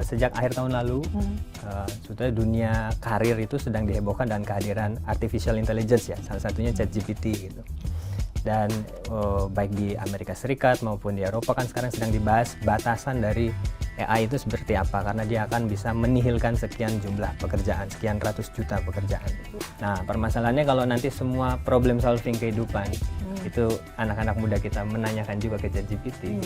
sejak akhir tahun lalu, sebetulnya dunia karir itu sedang dihebohkan dengan kehadiran artificial intelligence ya, salah satunya ChatGPT gitu. Dan baik di Amerika Serikat maupun di Eropa kan sekarang sedang dibahas batasan dari AI itu seperti apa, karena dia akan bisa menihilkan sekian jumlah pekerjaan, sekian ratus juta pekerjaan. Nah, permasalahannya kalau nanti semua problem solving kehidupan itu anak-anak muda kita menanyakan juga ke ChatGPT.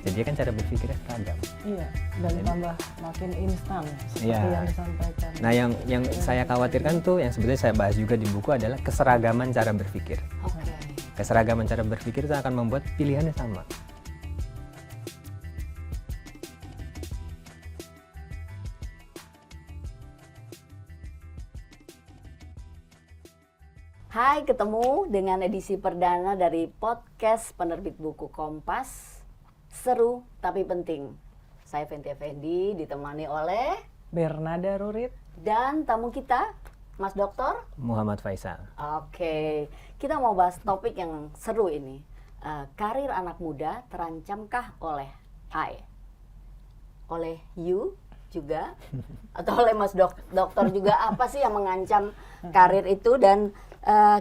Jadi kan cara berpikirnya seragam. Iya, dan tambah makin instan seperti yang disampaikan. Nah, yang saya khawatirkan tuh, yang sebetulnya saya bahas juga di buku adalah keseragaman cara berpikir. Keseragaman cara berpikir itu akan membuat pilihannya sama. Hai, ketemu dengan edisi perdana dari podcast penerbit buku Kompas. Seru tapi penting. Saya Fenty Effendi ditemani oleh Bernada Rurit dan tamu kita, Mas Doktor Muhammad Faisal. Oke, kita mau bahas topik yang seru ini. Karir anak muda terancamkah oleh AI? Oleh you juga? Atau oleh Mas Dokter juga, apa sih yang mengancam karir itu? Dan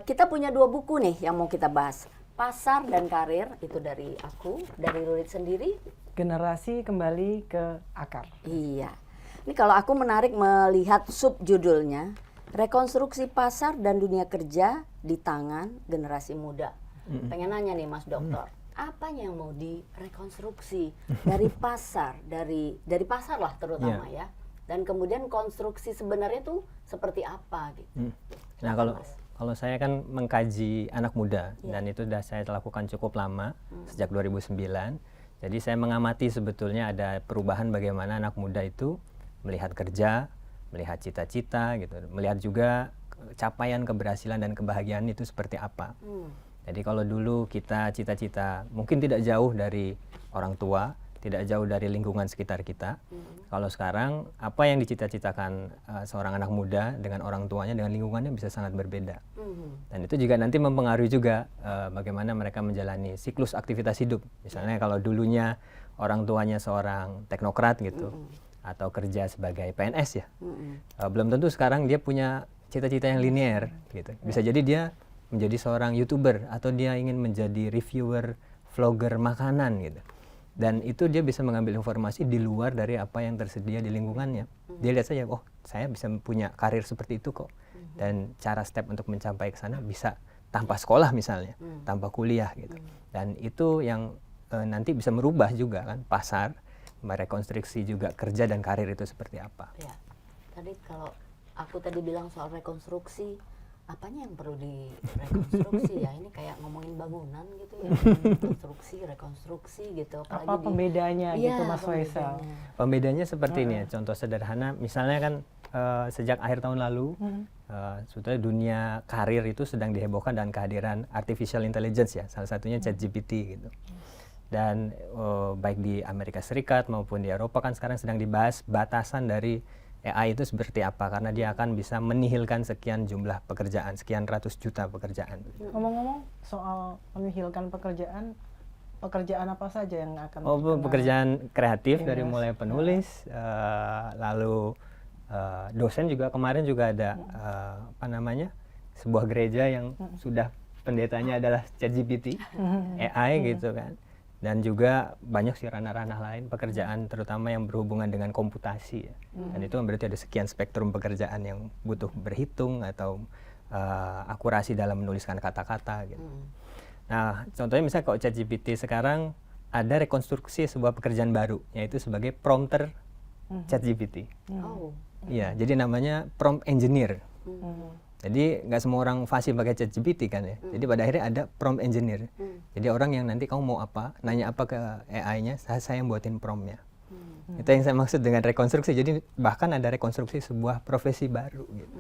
kita punya dua buku nih yang mau kita bahas. Pasar dan Karir, itu dari aku, dari Rurit sendiri. Generasi Kembali ke Akar. Iya. Ini kalau aku menarik melihat subjudulnya, Rekonstruksi Pasar dan Dunia Kerja di Tangan Generasi Muda. Pengen nanya nih Mas Dokter, apanya yang mau direkonstruksi dari pasar, dari pasar lah terutama ya. Dan kemudian konstruksi sebenarnya tuh seperti apa gitu. Nah, kalau saya kan mengkaji anak muda dan itu sudah saya lakukan cukup lama, sejak 2009. Jadi saya mengamati sebetulnya ada perubahan bagaimana anak muda itu melihat kerja, melihat cita-cita gitu, melihat juga capaian keberhasilan dan kebahagiaan itu seperti apa. Jadi kalau dulu kita cita-cita mungkin tidak jauh dari orang tua, tidak jauh dari lingkungan sekitar kita. Kalau sekarang apa yang dicita-citakan seorang anak muda dengan orang tuanya, dengan lingkungannya bisa sangat berbeda. Dan itu juga nanti mempengaruhi juga bagaimana mereka menjalani siklus aktivitas hidup. Misalnya kalau dulunya orang tuanya seorang teknokrat gitu, atau kerja sebagai PNS ya, belum tentu sekarang dia punya cita-cita yang linear gitu. Bisa jadi dia menjadi seorang YouTuber atau dia ingin menjadi reviewer, vlogger makanan gitu. Dan itu dia bisa mengambil informasi di luar dari apa yang tersedia di lingkungannya. Dia lihat saja, oh saya bisa punya karir seperti itu kok. Dan cara step untuk mencapai ke sana bisa tanpa sekolah misalnya, tanpa kuliah gitu. Dan itu yang nanti bisa merubah juga kan pasar, merekonstruksi juga kerja dan karir itu seperti apa. Ya. Tadi kalau aku tadi bilang soal rekonstruksi, apanya yang perlu direkonstruksi ya? Ini kayak ngomongin bangunan gitu ya, rekonstruksi gitu. Apalagi apa pembedanya gitu Mas Faisal? Pembedanya seperti ini ya, contoh sederhana, misalnya kan sejak akhir tahun lalu, sebetulnya dunia karir itu sedang dihebohkan dengan kehadiran artificial intelligence ya, salah satunya ChatGPT gitu. Dan baik di Amerika Serikat maupun di Eropa kan sekarang sedang dibahas batasan dari AI itu seperti apa, karena dia akan bisa menihilkan sekian jumlah pekerjaan, sekian ratus juta pekerjaan. Ngomong-ngomong soal menihilkan pekerjaan apa saja yang akan pekerjaan kreatif dari mulai penulis, lalu dosen juga kemarin juga ada sebuah gereja yang sudah pendetanya adalah ChatGPT, AI gitu kan. Dan juga banyak sih ranah-ranah lain pekerjaan terutama yang berhubungan dengan komputasi ya. Dan itu berarti ada sekian spektrum pekerjaan yang butuh berhitung atau akurasi dalam menuliskan kata-kata gitu. Nah, contohnya misalnya kalau ChatGPT sekarang ada rekonstruksi sebuah pekerjaan baru, yaitu sebagai prompter ChatGPT. Iya, jadi namanya prompt engineer. Jadi nggak semua orang fasih pakai ChatGPT kan ya. Jadi pada akhirnya ada prompt engineer. Jadi orang yang nanti kamu mau apa, nanya apa ke AI-nya, saya yang buatin promptnya. Itu yang saya maksud dengan rekonstruksi. Jadi bahkan ada rekonstruksi sebuah profesi baru gitu.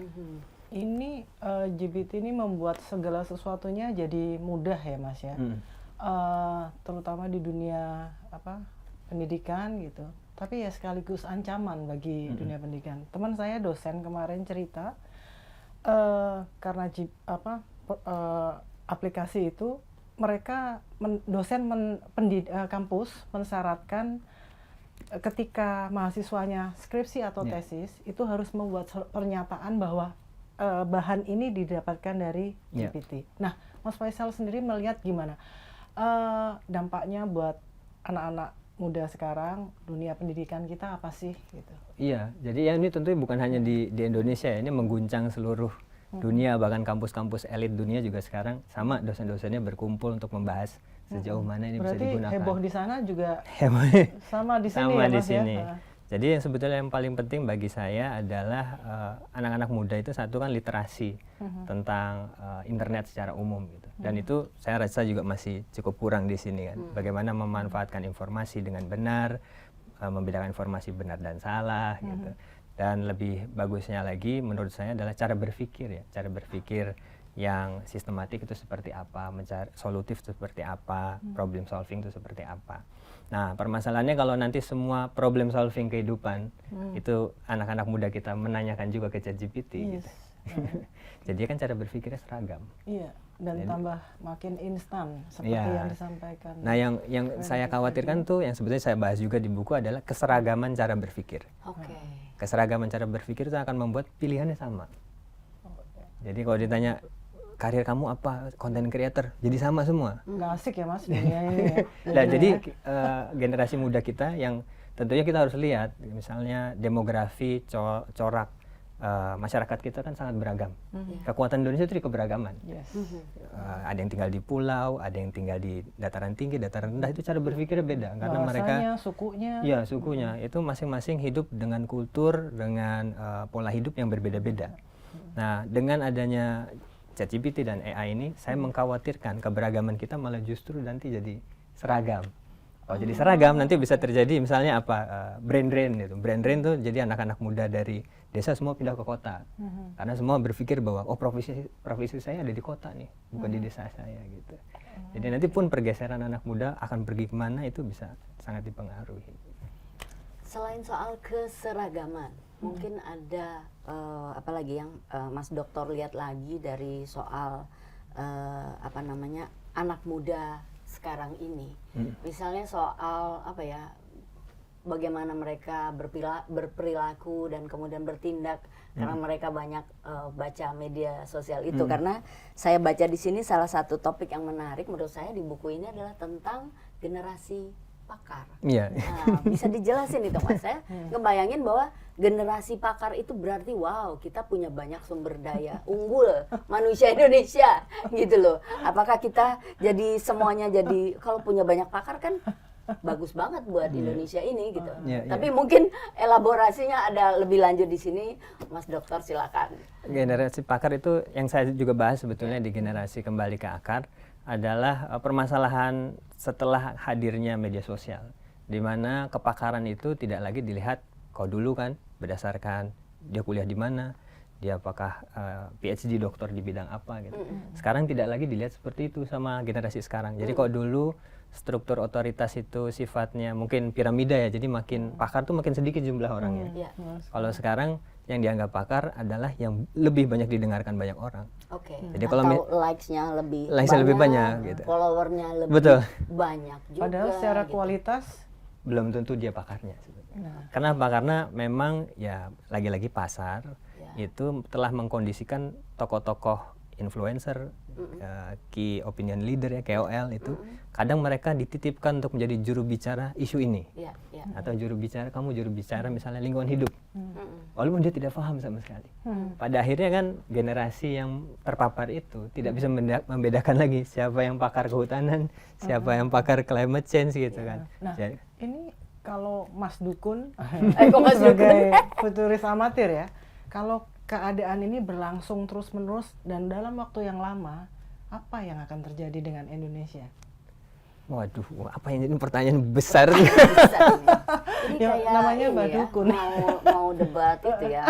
Ini GPT ini membuat segala sesuatunya jadi mudah ya Mas ya. Terutama di dunia pendidikan gitu. Tapi ya sekaligus ancaman bagi dunia pendidikan. Teman saya dosen kemarin cerita karena aplikasi itu mereka dosen kampus mensyaratkan ketika mahasiswanya skripsi atau tesis itu harus membuat pernyataan bahwa bahan ini didapatkan dari GPT. Nah, Mas Faisal sendiri melihat gimana dampaknya buat anak-anak muda sekarang, dunia pendidikan kita apa sih gitu? Iya, jadi ini tentunya bukan hanya di Indonesia ya, ini mengguncang seluruh dunia, bahkan kampus-kampus elit dunia juga sekarang sama dosen-dosennya berkumpul untuk membahas sejauh mana ini bisa digunakan. Berarti heboh di sana juga sama di sini sama ya di Mas sini. ya? Jadi yang sebetulnya yang paling penting bagi saya adalah anak-anak muda itu satu kan literasi tentang internet secara umum gitu. Dan itu saya rasa juga masih cukup kurang di sini kan. Bagaimana memanfaatkan informasi dengan benar, membedakan informasi benar dan salah gitu. Dan lebih bagusnya lagi menurut saya adalah cara berpikir ya, cara berpikir yang sistematik itu seperti apa, mencari solutif itu seperti apa, problem solving itu seperti apa. Nah, permasalahannya kalau nanti semua problem solving kehidupan itu anak-anak muda kita menanyakan juga ke ChatGPT gitu. Jadi kan cara berpikirnya seragam. Iya, dan tambah makin instan seperti yang disampaikan. Nah, yang saya khawatirkan tuh yang sebetulnya saya bahas juga di buku adalah keseragaman cara berpikir. Keseragaman cara berpikir itu akan membuat pilihannya sama. Jadi kalau ditanya karir kamu apa, content creator, jadi sama semua. Nggak asik ya Mas dunia ini ya. Nah, jadi generasi muda kita yang tentunya kita harus lihat, misalnya demografi, corak masyarakat kita kan sangat beragam. Kekuatan Indonesia itu di keberagaman. Ada yang tinggal di pulau, ada yang tinggal di dataran tinggi, dataran rendah, itu cara berpikirnya beda. Karena mereka, sukunya. Ya sukunya, itu masing-masing hidup dengan kultur, dengan pola hidup yang berbeda-beda. Nah, dengan adanya ChatGPT dan AI ini, saya mengkhawatirkan keberagaman kita malah justru nanti jadi seragam. Kalau jadi seragam nanti bisa terjadi misalnya apa, brain drain gitu. Brain drain tuh jadi anak-anak muda dari desa semua pindah ke kota. Karena semua berpikir bahwa oh profesi saya ada di kota nih, bukan di desa saya gitu. Jadi nanti pun pergeseran anak muda akan pergi kemana itu bisa sangat dipengaruhi. Selain soal keseragaman, mungkin ada apalagi yang Mas Doktor lihat lagi dari soal anak muda sekarang ini. Misalnya soal bagaimana mereka berperilaku dan kemudian bertindak karena mereka banyak baca media sosial itu. Karena saya baca di sini salah satu topik yang menarik menurut saya di buku ini adalah tentang generasi pakar. Iya. Nah, bisa dijelasin itu Mas? Saya ngebayangin bahwa generasi pakar itu berarti wow, kita punya banyak sumber daya unggul manusia Indonesia gitu loh. Apakah kita jadi semuanya jadi kalau punya banyak pakar kan bagus banget buat Indonesia ini gitu. Tapi mungkin elaborasinya ada lebih lanjut di sini, Mas Dokter silakan. Generasi pakar itu yang saya juga bahas sebetulnya di generasi kembali ke akar adalah permasalahan setelah hadirnya media sosial, di mana kepakaran itu tidak lagi dilihat kalau dulu kan berdasarkan dia kuliah di mana, dia apakah PhD doktor di bidang apa gitu. Sekarang tidak lagi dilihat seperti itu sama generasi sekarang. Jadi kalau dulu struktur otoritas itu sifatnya mungkin piramida ya, jadi makin pakar tuh makin sedikit jumlah orangnya. Kalau sekarang yang dianggap pakar adalah yang lebih banyak didengarkan banyak orang. Jadi kalau likes-nya lebih banyak gitu. Followernya lebih banyak juga. Padahal secara gitu. kualitas belum tentu dia pakarnya sebetulnya. Kenapa? Karena memang ya lagi-lagi pasar itu telah mengkondisikan tokoh-tokoh influencer, key opinion leader ya, KOL itu kadang mereka dititipkan untuk menjadi juru bicara isu ini. Atau kamu juru bicara misalnya lingkungan hidup. Walaupun dia tidak paham sama sekali. Pada akhirnya kan generasi yang terpapar itu tidak bisa membedakan lagi siapa yang pakar kehutanan, siapa yang pakar climate change gitu kan. Nah, ini kalau Mas Dukun Mas sebagai futuris amatir ya, kalau keadaan ini berlangsung terus-menerus dan dalam waktu yang lama, apa yang akan terjadi dengan Indonesia? Waduh, apa ini pertanyaan besar. Ini Ya, kayak namanya ini Mbak ya, Dukun. mau debat itu ya,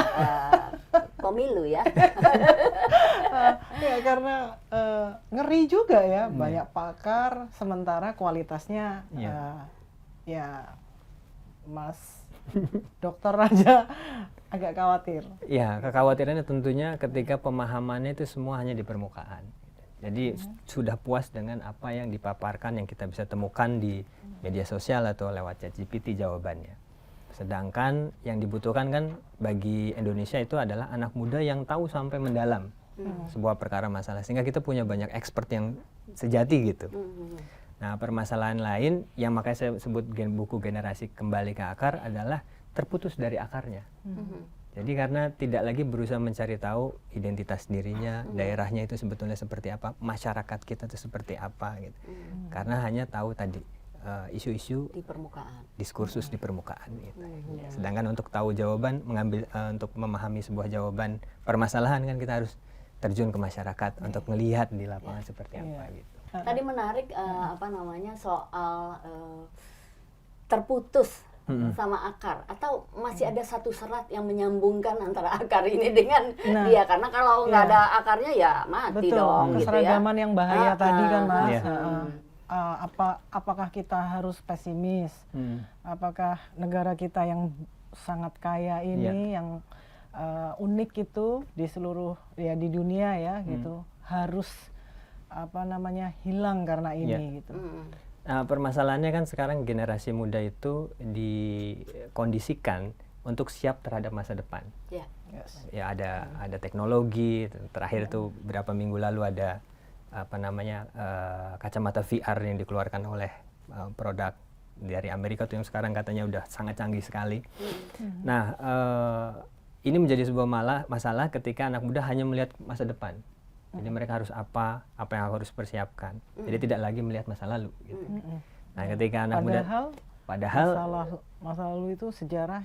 pemilu ya. Ya karena ngeri juga ya, banyak pakar sementara kualitasnya ya Mas Dokter aja agak khawatir. Ya, kekhawatirannya tentunya ketika pemahamannya itu semua hanya di permukaan. Jadi sudah puas dengan apa yang dipaparkan, yang kita bisa temukan di media sosial atau lewat ChatGPT jawabannya. Sedangkan yang dibutuhkan kan bagi Indonesia itu adalah anak muda yang tahu sampai mendalam sebuah perkara masalah, sehingga kita punya banyak expert yang sejati gitu. Nah, permasalahan lain yang makanya saya sebut buku Generasi Kembali ke Akar adalah terputus dari akarnya. Jadi karena tidak lagi berusaha mencari tahu identitas dirinya, daerahnya itu sebetulnya seperti apa, masyarakat kita itu seperti apa gitu. Karena hanya tahu tadi isu-isu Di permukaan. diskursus di permukaan gitu. Sedangkan untuk tahu jawaban, untuk memahami sebuah jawaban permasalahan kan kita harus terjun ke masyarakat untuk melihat di lapangan seperti apa gitu. Tadi menarik soal terputus sama akar, atau masih ada satu serat yang menyambungkan antara akar ini dengan dia, karena kalau nggak ada akarnya ya mati dong gitu ya. Keseragaman yang bahaya tadi kan Mas. Iya. Apakah kita harus pesimis? Apakah negara kita yang sangat kaya ini yang unik itu di seluruh di dunia ya gitu harus hilang karena ini gitu. Nah, permasalahannya kan sekarang generasi muda itu dikondisikan untuk siap terhadap masa depan. Ya ada teknologi, terakhir tuh berapa minggu lalu ada kacamata VR yang dikeluarkan oleh produk dari Amerika tuh yang sekarang katanya udah sangat canggih sekali. Nah, ini menjadi sebuah masalah ketika anak muda hanya melihat masa depan. Jadi mereka harus apa yang harus persiapkan. Jadi tidak lagi melihat masa lalu gitu. Nah, ketika anak muda padahal masa lalu itu sejarah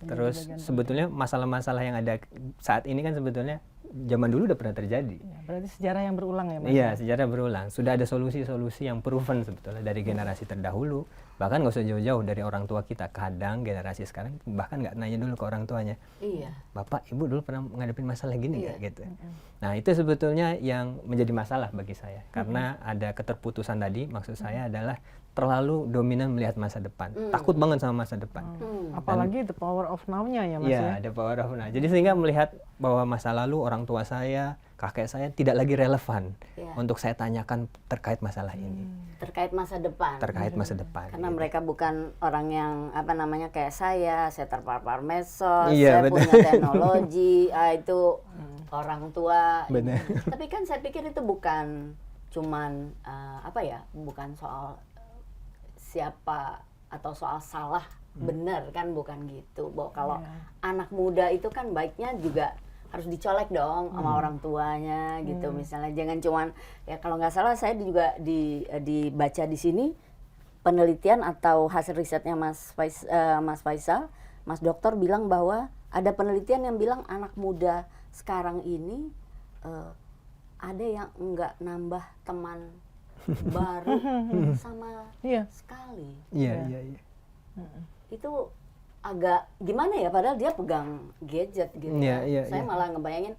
terus sebetulnya masalah-masalah yang ada saat ini kan sebetulnya zaman dulu udah pernah terjadi. Berarti sejarah yang berulang ya Mas? Iya, sejarah berulang. Sudah ada solusi-solusi yang proven sebetulnya dari generasi terdahulu. Bahkan nggak usah jauh-jauh dari orang tua kita. Kadang generasi sekarang bahkan nggak nanya dulu ke orang tuanya. Iya. Bapak, Ibu dulu pernah ngadepin masalah gini nggak gitu. Nah, itu sebetulnya yang menjadi masalah bagi saya. Karena ada keterputusan tadi, maksud saya adalah terlalu dominan melihat masa depan. Takut banget sama masa depan. Apalagi the power of now-nya ya Mas ya? Iya, the power of now. Jadi sehingga melihat bahwa masa lalu orang tua saya, kakek saya tidak lagi relevan untuk saya tanyakan terkait masalah ini. Terkait masa depan. Terkait masa depan. Karena mereka bukan orang yang kayak saya terpapar medsos, Iya, saya betul. punya teknologi, itu orang tua. Benar. Tapi kan saya pikir itu bukan cuman bukan soal siapa atau soal salah benar kan, bukan gitu. Bahwa kalau anak muda itu kan baiknya juga harus dicolek dong sama orang tuanya gitu. Misalnya jangan cuman kalau nggak salah saya juga dibaca di sini penelitian atau hasil risetnya Mas Faisal, Mas Dokter bilang bahwa ada penelitian yang bilang anak muda sekarang ini ada yang nggak nambah teman baru sama sekali. Iya. Itu agak gimana ya, padahal dia pegang gadget gitu. Saya malah ngebayangin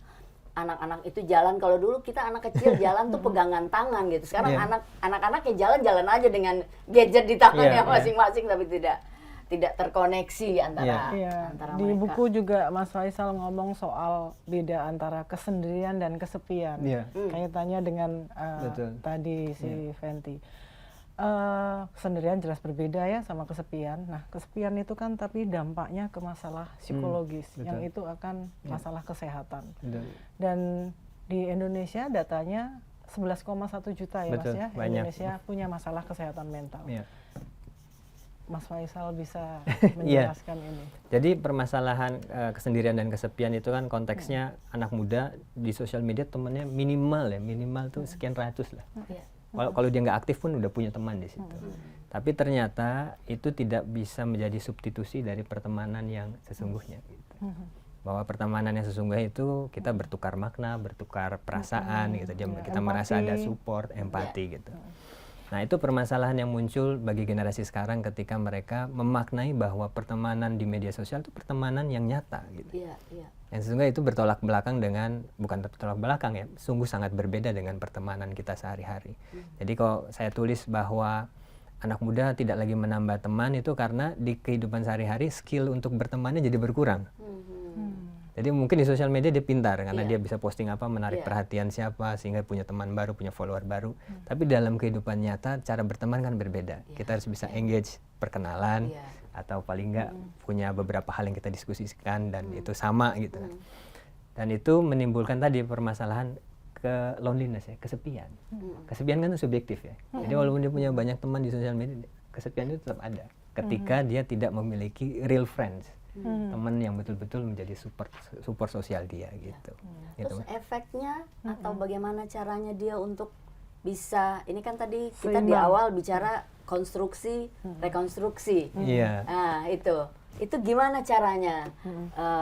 anak-anak itu jalan, kalau dulu kita anak kecil jalan tuh pegangan tangan gitu. Sekarang anak-anak ya jalan aja dengan gadget di tangannya masing-masing, tapi tidak terkoneksi antara Di mereka. buku juga Mas Faisal ngomong soal beda antara kesendirian dan kesepian. Kaitannya dengan tadi si Fenty. Kesendirian jelas berbeda ya sama kesepian. Nah, kesepian itu kan tapi dampaknya ke masalah psikologis, yang itu akan masalah kesehatan. Dan di Indonesia datanya 11,1 juta ya Mas ya. Banyak. Indonesia punya masalah kesehatan mental. Mas Faisal bisa Iya. menjelaskan ini. Jadi permasalahan kesendirian dan kesepian itu kan konteksnya anak muda di sosial media temennya minimal tuh sekian ratus lah. Kalau dia nggak aktif pun udah punya teman di situ. Tapi ternyata itu tidak bisa menjadi substitusi dari pertemanan yang sesungguhnya. Gitu. Bahwa pertemanan yang sesungguhnya itu kita bertukar makna, bertukar perasaan, gitu. Kita merasa ada support, empati, gitu. Nah, itu permasalahan yang muncul bagi generasi sekarang ketika mereka memaknai bahwa pertemanan di media sosial itu pertemanan yang nyata, gitu. Yang sesungguhnya itu bertolak belakang dengan, bukan bertolak belakang ya, sungguh sangat berbeda dengan pertemanan kita sehari-hari. Jadi kalau saya tulis bahwa anak muda tidak lagi menambah teman itu karena di kehidupan sehari-hari skill untuk bertemannya jadi berkurang. Jadi mungkin di sosial media dia pintar karena dia bisa posting apa, menarik perhatian siapa sehingga punya teman baru, punya follower baru. Tapi dalam kehidupan nyata cara berteman kan berbeda. Kita harus bisa engage, perkenalan, atau paling nggak punya beberapa hal yang kita diskusikan dan itu sama gitu kan. Dan itu menimbulkan tadi permasalahan ke loneliness ya, kesepian. Kesepian kan itu subjektif ya. Jadi walaupun dia punya banyak teman di sosial media, kesepian itu tetap ada ketika dia tidak memiliki real friends. Teman yang betul-betul menjadi support sosial dia gitu. Terus efeknya atau bagaimana caranya dia untuk bisa, ini kan tadi kita di awal bicara konstruksi, rekonstruksi. Iya. Nah, itu gimana caranya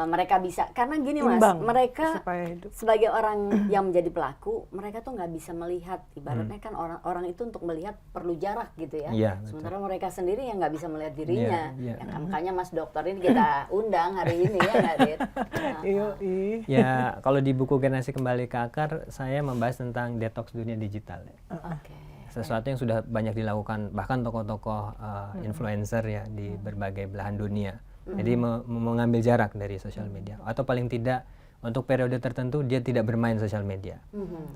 mereka bisa, karena gini Mas, Imbang mereka supaya hidup. sebagai orang yang menjadi pelaku, mereka tuh nggak bisa melihat, ibaratnya kan orang itu untuk melihat perlu jarak gitu ya. Iya, betul. Sementara mereka sendiri yang nggak bisa melihat dirinya. Iya, iya. Ya, makanya Mas Dokter ini kita undang hari ini ya nggak, Dit? Ya, kalau di buku Generasi Kembali ke Akar, saya membahas tentang detox dunia digital ya. Oke. Sesuatu yang sudah banyak dilakukan bahkan tokoh-tokoh influencer ya di berbagai belahan dunia. Jadi mengambil jarak dari sosial media, atau paling tidak untuk periode tertentu dia tidak bermain sosial media.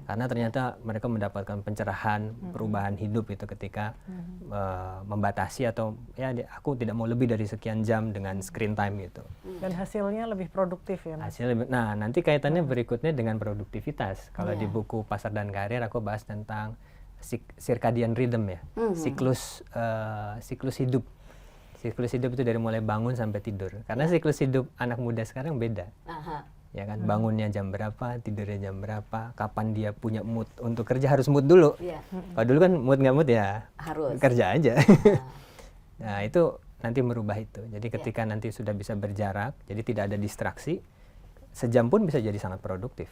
Karena ternyata mereka mendapatkan pencerahan, perubahan hidup itu ketika membatasi atau ya aku tidak mau lebih dari sekian jam dengan screen time gitu. Dan hasilnya lebih produktif ya Mas? Nah, nanti kaitannya berikutnya dengan produktivitas. Kalau di buku Pasar dan Karir aku bahas tentang circadian rhythm ya, siklus hidup. Siklus hidup itu dari mulai bangun sampai tidur. Karena siklus hidup anak muda sekarang beda. Ya kan, bangunnya jam berapa, tidurnya jam berapa, kapan dia punya mood untuk kerja, harus mood dulu. Kalau dulu kan mood nggak mood ya Harus kerja aja. Nah, itu nanti merubah itu. Jadi ketika nanti sudah bisa berjarak, jadi tidak ada distraksi, sejam pun bisa jadi sangat produktif.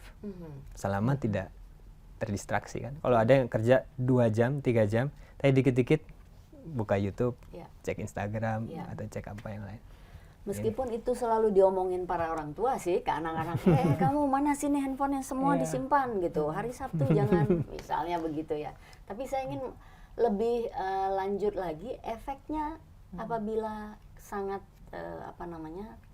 Selama tidak terdistraksi kan. Kalau ada yang kerja 2 jam, 3 jam, tapi dikit-dikit buka YouTube, cek Instagram, atau cek apa yang lain. Meskipun itu selalu diomongin para orang tua sih ke anak-anak, kamu mana sih nih handphonenya, semua disimpan gitu, hari Sabtu jangan, misalnya begitu ya. Tapi saya ingin lebih lanjut lagi, efeknya apabila sangat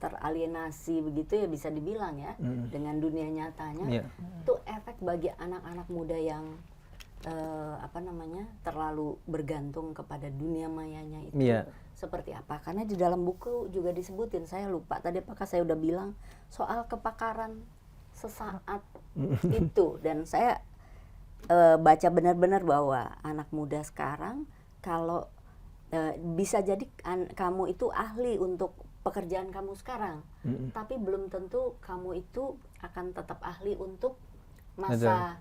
teralienasi begitu ya, bisa dibilang ya, dengan dunia nyatanya, itu efek bagi anak-anak muda yang terlalu bergantung kepada dunia mayanya itu seperti apa? Karena di dalam buku juga disebutin, saya lupa tadi apakah saya udah bilang soal kepakaran sesaat itu, dan saya baca benar-benar bahwa anak muda sekarang kalau bisa jadi kamu itu ahli untuk pekerjaan kamu sekarang, tapi belum tentu kamu itu akan tetap ahli untuk masa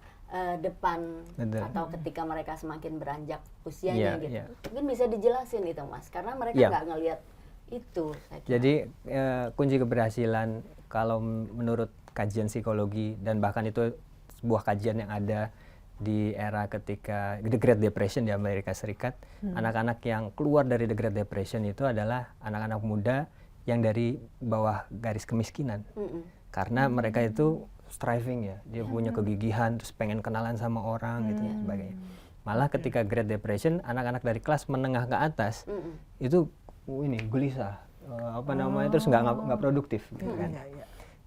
depan. Atau ketika mereka semakin beranjak usianya gitu. Mungkin bisa dijelasin itu Mas, karena mereka nggak ngelihat itu. Jadi kunci keberhasilan kalau menurut kajian psikologi, dan bahkan itu sebuah kajian yang ada di era ketika The Great Depression di Amerika Serikat, anak-anak yang keluar dari The Great Depression itu adalah anak-anak muda yang dari bawah garis kemiskinan. Karena mereka itu striving ya, dia punya kegigihan, terus pengen kenalan sama orang gitu dan sebagainya. Malah ketika Great Depression, anak-anak dari kelas menengah ke atas itu ini gelisah, terus nggak produktif gitu kan.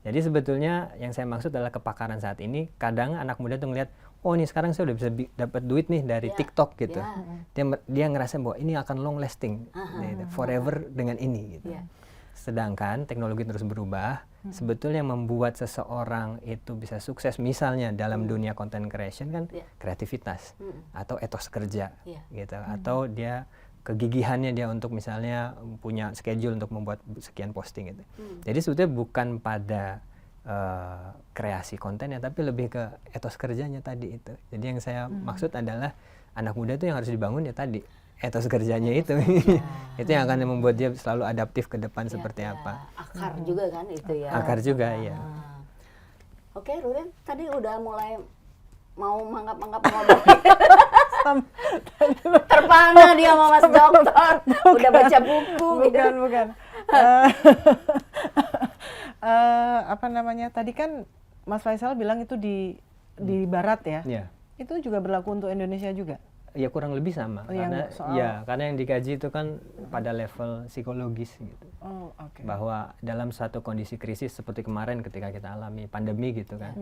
Jadi sebetulnya yang saya maksud adalah kepakaran saat ini. Kadang anak muda tuh ngeliat, oh ini sekarang saya udah bisa dapat duit nih dari TikTok gitu. Dia ngerasa bahwa ini akan long lasting, forever dengan ini gitu. Sedangkan teknologi terus berubah, sebetulnya yang membuat seseorang itu bisa sukses misalnya dalam dunia content creation kan kreativitas atau etos kerja gitu, atau dia kegigihannya dia untuk misalnya punya schedule untuk membuat sekian posting gitu. Jadi sebetulnya bukan pada kreasi kontennya, tapi lebih ke etos kerjanya tadi itu. Jadi yang saya maksud adalah anak muda itu yang harus dibangun ya tadi etos kerjanya itu. Itu yang akan membuat dia selalu adaptif ke depan seperti apa. Akar juga kan itu ya. Akar juga ya. Oke, Ruben tadi udah mulai mau mangkap-mangkap ngobrol. Terpana dia sama Mas Dokter. Udah baca buku. Bukan. Tadi kan Mas Faisal bilang itu di Barat ya. Itu juga berlaku untuk Indonesia juga. Ya kurang lebih sama, Oh, yang karena soal- karena yang dikaji itu kan pada level psikologis gitu. Oh, oke. Bahwa dalam satu kondisi krisis seperti kemarin ketika kita alami pandemi gitu kan,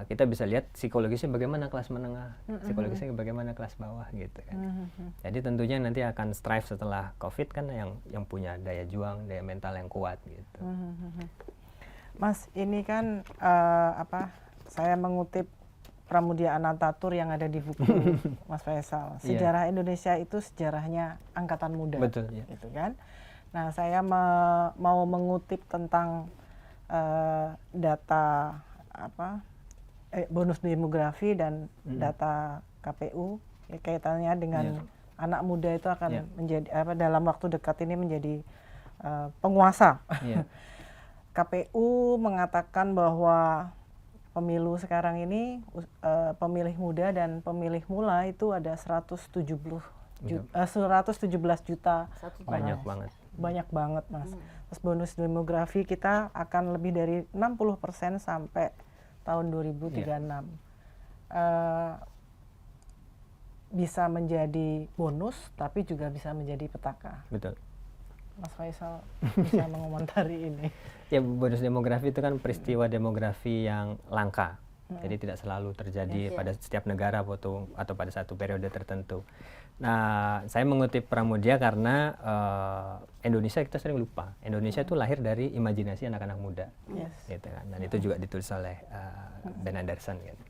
kita bisa lihat psikologisnya bagaimana kelas menengah, psikologisnya bagaimana kelas bawah gitu kan. Jadi tentunya nanti akan strive setelah COVID kan yang punya daya juang, daya mental yang kuat gitu. Mas, ini kan saya mengutip Pramudia Anantatur yang ada di buku Mas Faisal. Iya. Sejarah Indonesia itu sejarahnya angkatan muda. Betul, ya. Gitu kan. Nah, saya mau mengutip tentang data bonus demografi dan data KPU kaitannya dengan anak muda itu akan menjadi dalam waktu dekat ini menjadi penguasa. Iya. KPU mengatakan bahwa pemilu sekarang ini pemilih muda dan pemilih mula itu ada 117 juta. Banyak banget. Banyak banget, Mas. Terus bonus demografi kita akan lebih dari 60% sampai tahun 2036. Bisa menjadi bonus tapi juga bisa menjadi petaka. Betul. Mas Faisal bisa mengomentari ini. Ya, bonus demografi itu kan peristiwa demografi yang langka. Jadi tidak selalu terjadi pada setiap negara atau pada satu periode tertentu. Nah, saya mengutip Pramudia karena Indonesia kita sering lupa. Indonesia itu lahir dari imajinasi anak-anak muda. Yes. Gitu kan. Dan itu juga ditulis oleh Ben Anderson gitu.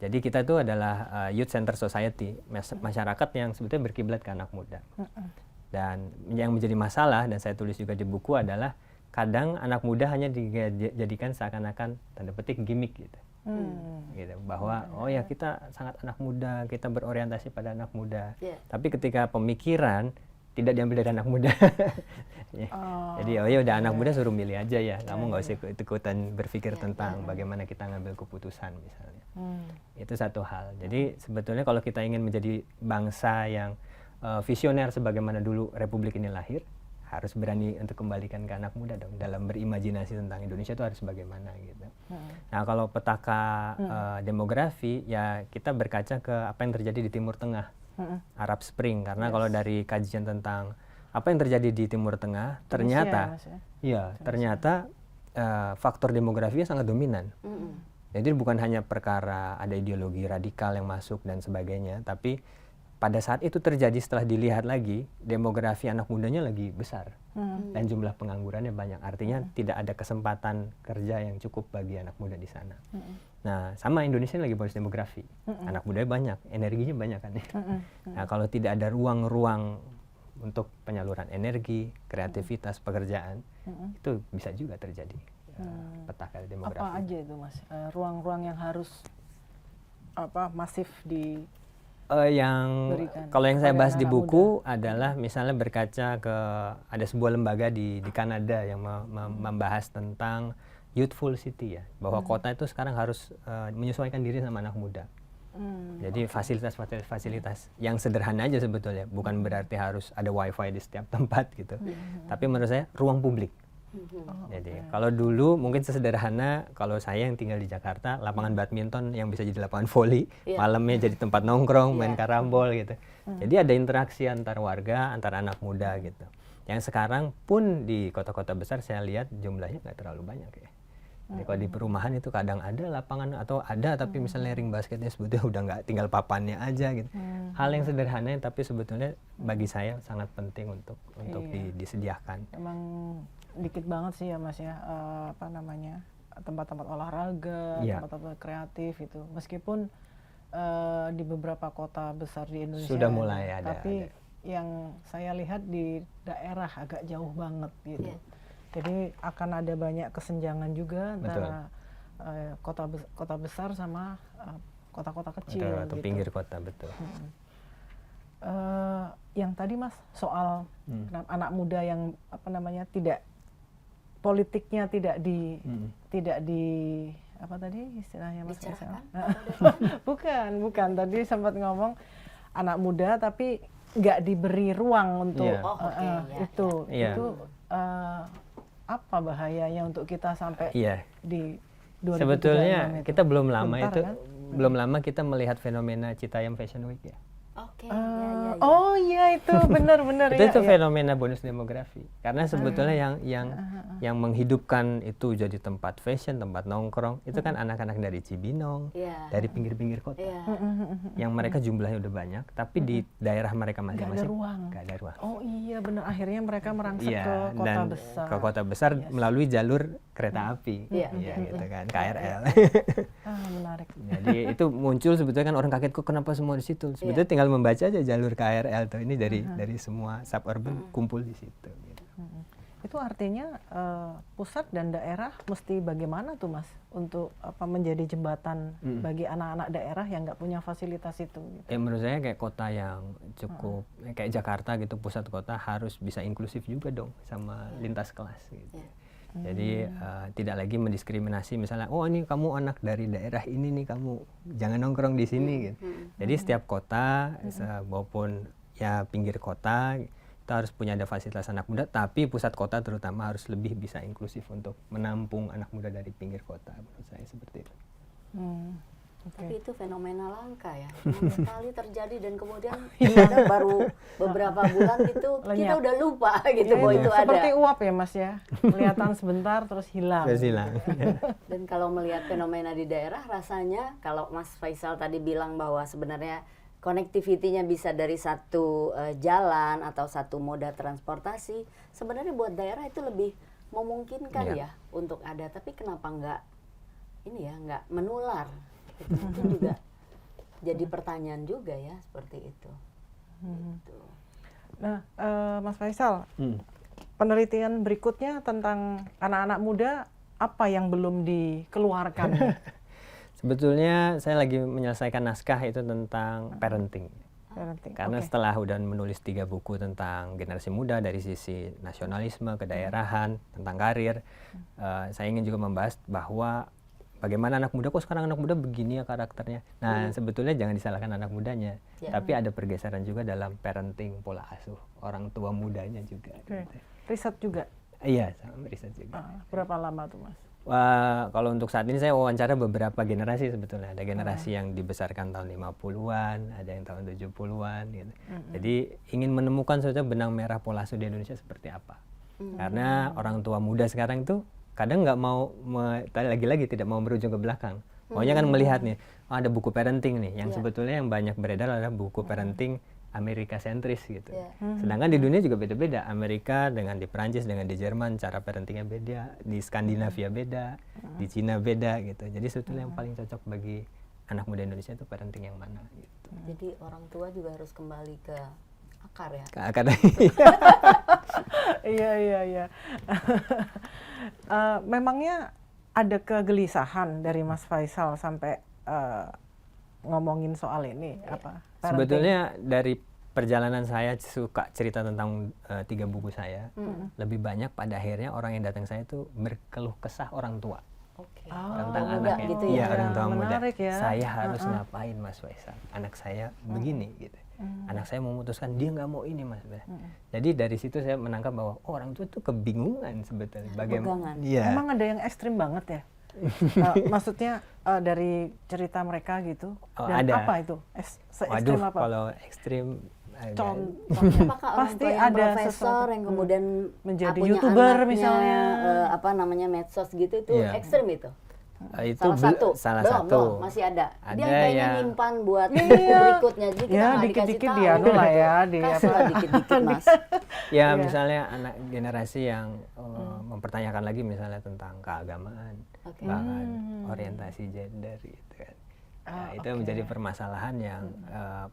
Jadi kita itu adalah youth center society, masyarakat yang sebetulnya berkiblat ke anak muda. Dan yang menjadi masalah, dan saya tulis juga di buku adalah kadang anak muda hanya dijadikan seakan-akan tanda petik gimmick gitu. Gitu, bahwa oh ya kita sangat anak muda, kita berorientasi pada anak muda. Tapi ketika pemikiran tidak diambil dari anak muda. Jadi oh ya udah anak muda suruh milih aja ya, kamu nggak usah ikut-ikutan berpikir tentang bagaimana kita ngambil keputusan misalnya. Itu satu hal. Jadi sebetulnya kalau kita ingin menjadi bangsa yang visioner sebagaimana dulu Republik ini lahir, harus berani untuk kembalikan ke anak muda dong dalam berimajinasi tentang Indonesia itu harus bagaimana gitu. Nah, kalau petaka demografi ya kita berkaca ke apa yang terjadi di Timur Tengah, Arab Spring, karena kalau dari kajian tentang apa yang terjadi di Timur Tengah ternyata ternyata faktor demografinya sangat dominan. Jadi bukan hanya perkara ada ideologi radikal yang masuk dan sebagainya, tapi pada saat itu terjadi setelah dilihat lagi, demografi anak mudanya lagi besar dan jumlah penganggurannya banyak. Artinya tidak ada kesempatan kerja yang cukup bagi anak muda di sana. Nah, sama Indonesia lagi bonus demografi. Anak mudanya banyak, energinya banyak kan ya. Nah, kalau tidak ada ruang-ruang untuk penyaluran energi, kreativitas, pekerjaan, itu bisa juga terjadi petaka demografi. Apa aja itu, Mas? Ruang-ruang yang harus masif di kalau yang saya bahas di anak buku adalah misalnya berkaca ke ada sebuah lembaga di Kanada yang membahas tentang youthful city ya, bahwa kota itu sekarang harus menyesuaikan diri sama anak muda. Jadi fasilitas-fasilitas yang sederhana aja sebetulnya, bukan berarti harus ada wifi di setiap tempat gitu. Tapi menurut saya ruang publik. Jadi kalau dulu mungkin sesederhana kalau saya yang tinggal di Jakarta, lapangan badminton yang bisa jadi lapangan voli, malamnya jadi tempat nongkrong, main karambol gitu. Jadi ada interaksi antar warga, antar anak muda gitu. Yang sekarang pun di kota-kota besar saya lihat jumlahnya nggak terlalu banyak ya. Jadi kalau di perumahan itu kadang ada lapangan atau ada tapi misalnya ring basketnya sebetulnya udah nggak, tinggal papannya aja gitu. Hal yang sederhana tapi sebetulnya bagi saya sangat penting untuk disediakan. Emang dikit banget sih ya, Mas ya, tempat-tempat olahraga, tempat-tempat kreatif itu. Meskipun di beberapa kota besar di Indonesia sudah mulai ada. Tapi yang saya lihat di daerah agak jauh banget gitu. Jadi akan ada banyak kesenjangan juga antara kota besar sama kota-kota kecil atau gitu. pinggir kota, betul. Yang tadi Mas soal anak muda yang politiknya tidak di apa tadi istilahnya Mas Faisal? bukan tadi sempat ngomong anak muda tapi nggak diberi ruang untuk itu apa bahayanya untuk kita sampai di 2036 sebetulnya kita belum lama Bentar, itu kan? belum lama kita melihat fenomena Citayam Fashion Week ya. Oke, ya. Oh iya itu benar-benar Itu ya. fenomena bonus demografi. Karena sebetulnya yang menghidupkan itu jadi tempat fashion, tempat nongkrong, itu kan anak-anak dari Cibinong, Iya. dari pinggir-pinggir kota. Iya. Yang mereka jumlahnya udah banyak, tapi di daerah mereka Nggak ada masing-masing ruang. nggak ada ruang. Oh iya benar, akhirnya mereka merangsek Iya, ke kota dan besar. ke kota besar melalui jalur kereta api, Iya. gitu kan, KRL. Menarik. Jadi itu muncul sebetulnya kan orang kaget kok kenapa semua di situ. Sebetulnya tinggal membaca aja jalur KRL tuh, ini dari semua suburban kumpul di situ. Gitu. Itu artinya pusat dan daerah mesti bagaimana tuh Mas untuk menjadi jembatan bagi anak-anak daerah yang nggak punya fasilitas itu. Gitu. Ya menurut saya kayak kota yang cukup kayak Jakarta gitu, pusat kota harus bisa inklusif juga dong sama lintas kelas gitu. Jadi tidak lagi mendiskriminasi misalnya, oh ini kamu anak dari daerah ini nih, kamu jangan nongkrong di sini gitu. Jadi setiap kota maupun ya pinggir kota kita harus punya ada fasilitas anak muda, tapi pusat kota terutama harus lebih bisa inklusif untuk menampung anak muda dari pinggir kota. Menurut saya seperti itu. Tapi itu fenomena langka ya, sekali terjadi dan kemudian ada baru beberapa bulan gitu kita udah lupa gitu bahwa itu ada. Seperti uap ya Mas ya, kelihatan sebentar terus hilang. Terus hilang. Dan kalau melihat fenomena di daerah rasanya kalau Mas Faisal tadi bilang bahwa sebenarnya connectivity-nya bisa dari satu jalan atau satu moda transportasi, sebenarnya buat daerah itu lebih memungkinkan ya untuk ada, tapi kenapa nggak menular? Itu mungkin juga jadi pertanyaan juga ya seperti itu. Gitu. Nah, Mas Faisal, penelitian berikutnya tentang anak-anak muda apa yang belum dikeluarkan? Sebetulnya saya lagi menyelesaikan naskah itu tentang parenting. Karena setelah udah menulis 3 buku tentang generasi muda dari sisi nasionalisme, kedaerahan, tentang karir, saya ingin juga membahas bahwa bagaimana anak muda, kok sekarang anak muda begini ya karakternya. Nah sebetulnya jangan disalahkan anak mudanya, tapi ada pergeseran juga dalam parenting, pola asuh orang tua mudanya juga. Gitu. Riset juga? Iya, sama riset juga. Berapa lama tuh Mas? Kalau untuk saat ini saya wawancara beberapa generasi sebetulnya. Ada generasi yang dibesarkan tahun 50-an, ada yang tahun 70-an gitu. Jadi ingin menemukan sebetulnya benang merah pola asuh di Indonesia seperti apa. Karena orang tua muda sekarang tuh kadang nggak mau, lagi-lagi tidak mau berujung ke belakang. Maunya kan melihat nih, ada buku parenting nih, yang sebetulnya yang banyak beredar adalah buku parenting Amerika sentris gitu. Sedangkan di dunia juga beda-beda. Amerika dengan di Perancis dengan di Jerman cara parentingnya beda, di Skandinavia beda, di Cina beda gitu. Jadi sebetulnya yang paling cocok bagi anak muda Indonesia itu parenting yang mana gitu. Jadi orang tua juga harus kembali ke akar ya. Ke akar. Iya. Memangnya ada kegelisahan dari Mas Faisal sampai ngomongin soal ini apa? Parenting. Sebetulnya dari perjalanan saya suka cerita tentang 3 buku saya, lebih banyak pada akhirnya orang yang datang saya itu berkeluh kesah orang tua. Tentang anaknya. gitu Iya, ya. orang tua muda. Ya. Saya harus ngapain Mas Faisal? Anak saya begini gitu. Anak saya memutuskan dia nggak mau ini Mas. Jadi dari situ saya menangkap bahwa orang tua itu kebingungan sebetulnya. Bagaimana? Iya. Emang ada yang ekstrim banget ya? Maksudnya dari cerita mereka gitu. Dan ada. apa itu? Se-ekstrim apa? Kalau ekstrim Contohnya. Apakah orang Pasti tua yang ada profesor yang kemudian menjadi punya YouTuber anaknya, misalnya. medsos gitu itu ekstrim itu? Itu salah satu. Belum, masih ada. Dia Ada kayaknya yang nyimpan buat buku berikutnya. Jadi kita nggak dikit-dikit dikasih dia tahu. lah ya. Kasihlah dikit-dikit Mas. Ya misalnya anak generasi yang mempertanyakan lagi misalnya tentang keagamaan, bahkan orientasi gender gitu kan. Nah, itu menjadi permasalahan yang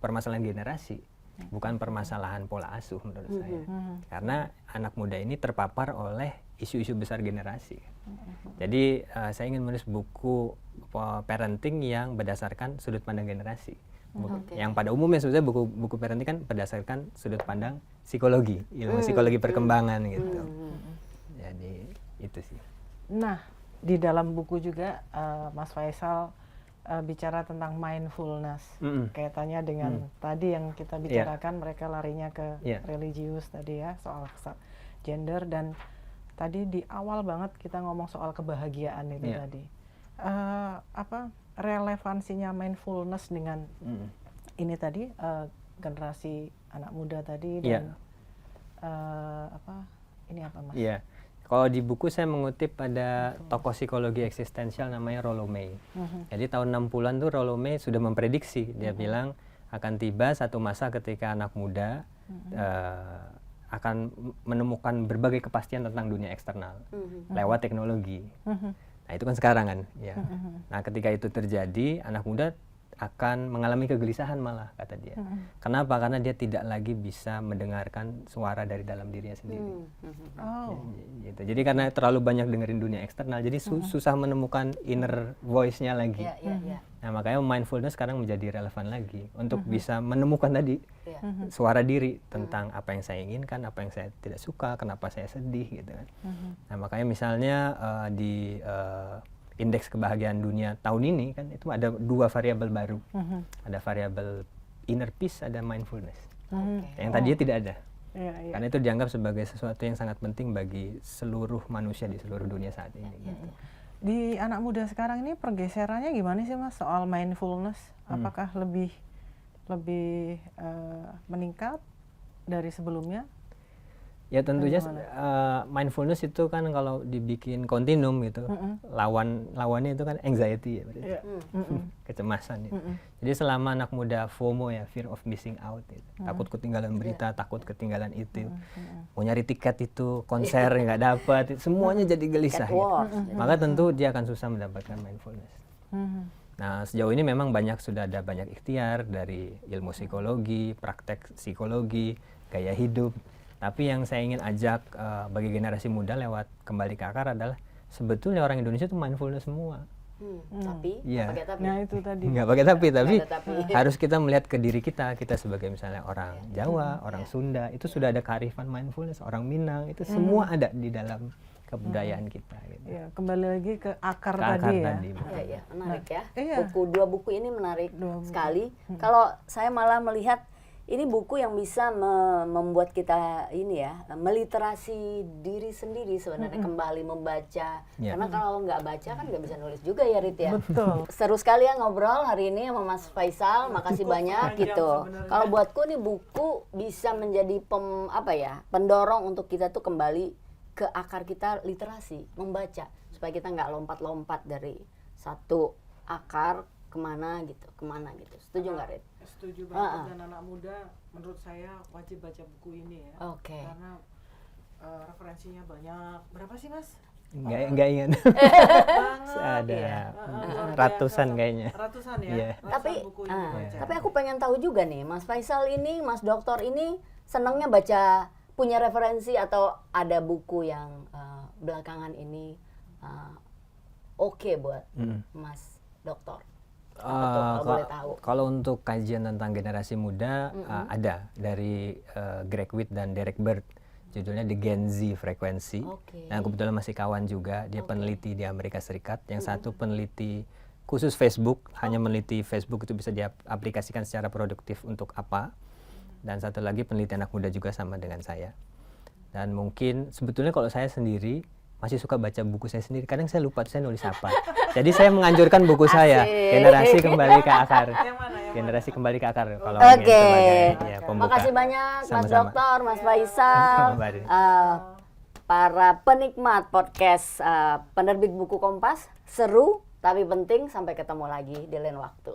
permasalahan generasi, bukan permasalahan pola asuh menurut saya. Karena anak muda ini terpapar oleh isu-isu besar generasi. Jadi saya ingin menulis buku parenting yang berdasarkan sudut pandang generasi. Yang pada umumnya sebetulnya buku parenting kan berdasarkan sudut pandang psikologi, ilmu psikologi perkembangan gitu. Jadi itu sih. Nah, di dalam buku juga Mas Faisal bicara tentang mindfulness. Kaitannya dengan tadi yang kita bicarakan, mereka larinya ke religius tadi ya, soal gender, dan tadi di awal banget kita ngomong soal kebahagiaan itu tadi. Apa relevansinya mindfulness dengan ini tadi generasi anak muda tadi Iya. dan ini apa Mas? Iya. Kalau di buku saya mengutip pada tokoh psikologi eksistensial namanya Rollo May. Jadi tahun 60-an tuh Rollo May sudah memprediksi, dia bilang akan tiba satu masa ketika anak muda akan menemukan berbagai kepastian tentang dunia eksternal lewat teknologi. Nah itu kan sekarang kan, ya. Nah ketika itu terjadi, anak muda akan mengalami kegelisahan malah, kata dia. Kenapa? Karena dia tidak lagi bisa mendengarkan suara dari dalam dirinya sendiri. Gitu. Jadi karena terlalu banyak dengerin dunia eksternal, jadi susah menemukan inner voice-nya lagi. Nah makanya mindfulness sekarang menjadi relevan lagi untuk bisa menemukan tadi suara diri tentang apa yang saya inginkan, apa yang saya tidak suka, kenapa saya sedih gitu kan. Nah makanya misalnya di indeks kebahagiaan dunia tahun ini kan itu ada 2 variabel baru. Ada variabel inner peace, ada mindfulness. Yang tadinya tidak ada. Karena itu dianggap sebagai sesuatu yang sangat penting bagi seluruh manusia di seluruh dunia saat ini. Gitu. Di anak muda sekarang ini pergeserannya gimana sih Mas soal mindfulness? Apakah lebih meningkat dari sebelumnya? Ya tentunya mindfulness itu kan kalau dibikin kontinum gitu, lawannya itu kan anxiety ya, kecemasan. Jadi selama anak muda FOMO ya, fear of missing out, gitu. Takut ketinggalan berita, takut ketinggalan itu, mau nyari tiket itu konser nggak dapat, semuanya jadi gelisah. Gitu. Maka tentu dia akan susah mendapatkan mindfulness. Nah sejauh ini memang sudah ada banyak ikhtiar dari ilmu psikologi, praktek psikologi, gaya hidup. Tapi yang saya ingin ajak bagi generasi muda lewat kembali ke akar adalah sebetulnya orang Indonesia itu mindfulness semua. Tapi ya. pakai tapi. Nah itu tadi. Nggak pakai tapi harus kita melihat ke diri kita sebagai misalnya orang Jawa, orang Sunda, itu sudah ada kearifan mindfulness, orang Minang, itu semua ada di dalam kebudayaan kita. Gitu. Ya, kembali lagi ke akar tadi tadi Ya, menarik ya. Iya. Dua buku ini menarik sekali. Kalau saya malah melihat ini buku yang bisa membuat kita ini ya, meliterasi diri sendiri sebenarnya, kembali membaca. Karena kalau nggak baca kan nggak bisa nulis juga ya Rit ya. Betul. Seru sekali ya ngobrol hari ini sama Mas Faisal, makasih banyak gitu. Kalau buatku nih buku bisa menjadi pendorong untuk kita tuh kembali ke akar kita, literasi, membaca supaya kita nggak lompat-lompat dari satu akar kemana gitu. Setuju nggak Rit? Setuju banget, dan anak muda menurut saya wajib baca buku ini ya. Karena referensinya banyak. Berapa sih Mas? Nggak ingat. Ada ratusan kayaknya. Ratusan ya. Yeah. Tapi aku pengen tahu juga nih, Mas Faisal ini, Mas Doktor ini senangnya baca, punya referensi atau ada buku yang belakangan ini oke buat Mas Doktor? Kalau untuk kajian tentang generasi muda ada dari Greg Witt dan Derek Bird, judulnya The Gen Z Frequency. Nah kebetulan masih kawan juga, dia peneliti di Amerika Serikat. Yang satu peneliti khusus Facebook, hanya meneliti Facebook itu bisa diaplikasikan secara produktif untuk apa. Dan satu lagi peneliti anak muda juga sama dengan saya. Dan mungkin sebetulnya kalau saya sendiri masih suka baca buku saya sendiri. Kadang saya lupa saya nulis apa. Jadi saya menganjurkan buku saya, Generasi Kembali ke Akar. Generasi Kembali ke Akar. Kalau sebagai pembuka. Makasih banyak Mas Doktor, Mas Faisal, para penikmat podcast penerbit buku Kompas. Seru tapi penting. Sampai ketemu lagi di lain waktu.